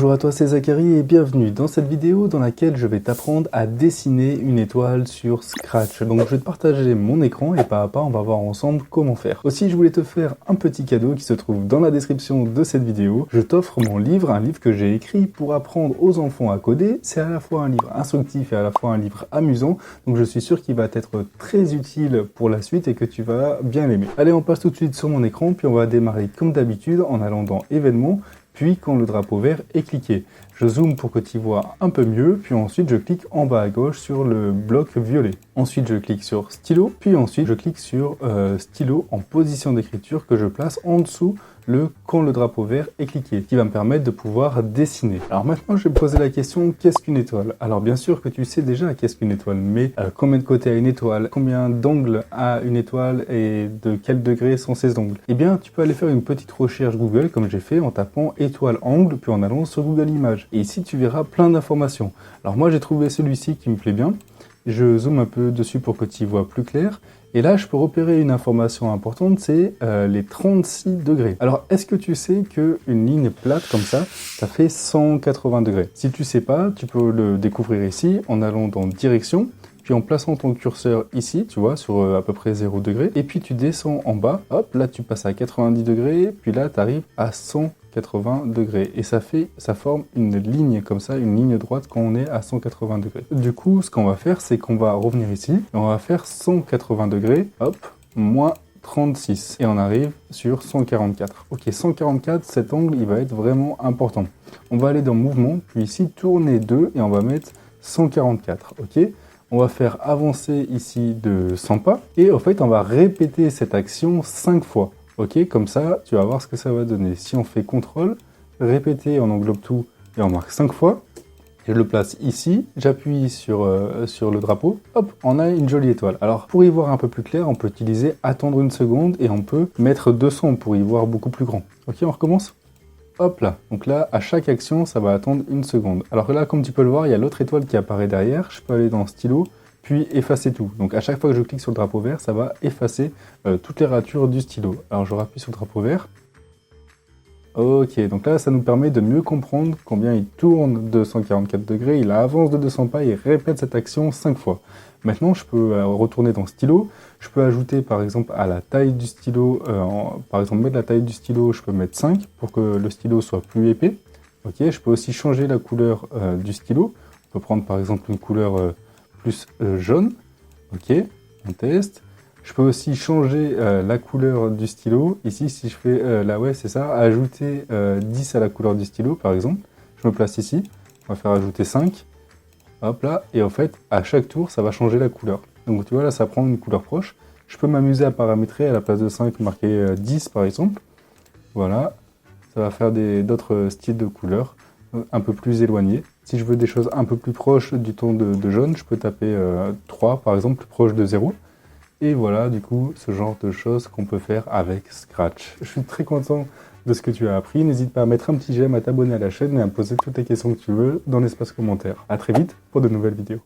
Bonjour à toi, c'est Zachary et bienvenue dans cette vidéo dans laquelle je vais t'apprendre à dessiner une étoile sur Scratch. Donc je vais te partager mon écran et pas à pas on va voir ensemble comment faire. Aussi je voulais te faire un petit cadeau qui se trouve dans la description de cette vidéo. Je t'offre mon livre, un livre que j'ai écrit pour apprendre aux enfants à coder. C'est à la fois un livre instructif et à la fois un livre amusant. Donc je suis sûr qu'il va t'être très utile pour la suite et que tu vas bien l'aimer. Allez, on passe tout de suite sur mon écran puis on va démarrer comme d'habitude en allant dans événements. Puis quand le drapeau vert est cliqué, je zoome pour que tu vois un peu mieux, puis ensuite je clique en bas à gauche sur le bloc violet. Ensuite je clique sur stylo, puis ensuite je clique sur stylo en position d'écriture que je place en dessous quand le drapeau vert est cliqué, qui va me permettre de pouvoir dessiner. Alors maintenant je vais me poser la question, qu'est-ce qu'une étoile? Alors bien sûr que tu sais déjà qu'est-ce qu'une étoile, mais combien de côtés a une étoile? Combien d'angles a une étoile et de quel degré sont ces angles? Eh bien tu peux aller faire une petite recherche Google comme j'ai fait en tapant étoile angle puis en allant sur Google Images. Et ici tu verras plein d'informations. Alors moi j'ai trouvé celui-ci qui me plaît bien. Je zoome un peu dessus pour que tu y vois plus clair. Et là, je peux repérer une information importante, c'est les 36 degrés. Alors, est-ce que tu sais qu'une ligne plate comme ça fait 180 degrés? Si tu sais pas, tu peux le découvrir ici en allant dans direction, puis en plaçant ton curseur ici, tu vois, sur à peu près 0 degré. Et puis tu descends en bas, hop, là tu passes à 90 degrés, puis là tu arrives à 180 degrés. Et ça forme une ligne comme ça, une ligne droite quand on est à 180 degrés. Du coup, ce qu'on va faire, c'est qu'on va revenir ici, et on va faire 180 degrés, hop, moins 36. Et on arrive sur 144. Ok, 144, cet angle, il va être vraiment important. On va aller dans mouvement, puis ici, tourner 2, et on va mettre 144, ok? On va faire avancer ici de 100 pas, et en fait, on va répéter cette action 5 fois. Ok, comme ça, tu vas voir ce que ça va donner. Si on fait CTRL, répéter, on englobe tout, et on marque 5 fois. Je le place ici, j'appuie sur le drapeau, hop, on a une jolie étoile. Alors, pour y voir un peu plus clair, on peut utiliser attendre une seconde, et on peut mettre 200 pour y voir beaucoup plus grand. Ok, on recommence? Hop là, donc là, à chaque action, ça va attendre une seconde. Alors que là, comme tu peux le voir, il y a l'autre étoile qui apparaît derrière. Je peux aller dans stylo, puis effacer tout. Donc à chaque fois que je clique sur le drapeau vert, ça va effacer toutes les ratures du stylo. Alors je rappuie sur le drapeau vert. Ok, donc là, ça nous permet de mieux comprendre combien il tourne de 144 degrés, il avance de 200 pas, il répète cette action 5 fois. Maintenant, je peux retourner dans stylo, je peux ajouter par exemple à la taille du stylo, par exemple mettre la taille du stylo, je peux mettre 5 pour que le stylo soit plus épais. Ok, je peux aussi changer la couleur du stylo, on peut prendre par exemple une couleur plus jaune. Ok, on teste. Je peux aussi changer la couleur du stylo. Ici, si je fais là, ouais, c'est ça, ajouter 10 à la couleur du stylo, par exemple. Je me place ici, on va faire ajouter 5. Hop là, et en fait, à chaque tour, ça va changer la couleur. Donc tu vois, là, ça prend une couleur proche. Je peux m'amuser à paramétrer à la place de 5, marquer 10, par exemple. Voilà, ça va faire d'autres styles de couleurs un peu plus éloignés. Si je veux des choses un peu plus proches du ton de jaune, je peux taper 3, par exemple, plus proche de 0. Et voilà, du coup, ce genre de choses qu'on peut faire avec Scratch. Je suis très content de ce que tu as appris. N'hésite pas à mettre un petit j'aime, à t'abonner à la chaîne et à me poser toutes les questions que tu veux dans l'espace commentaire. A très vite pour de nouvelles vidéos.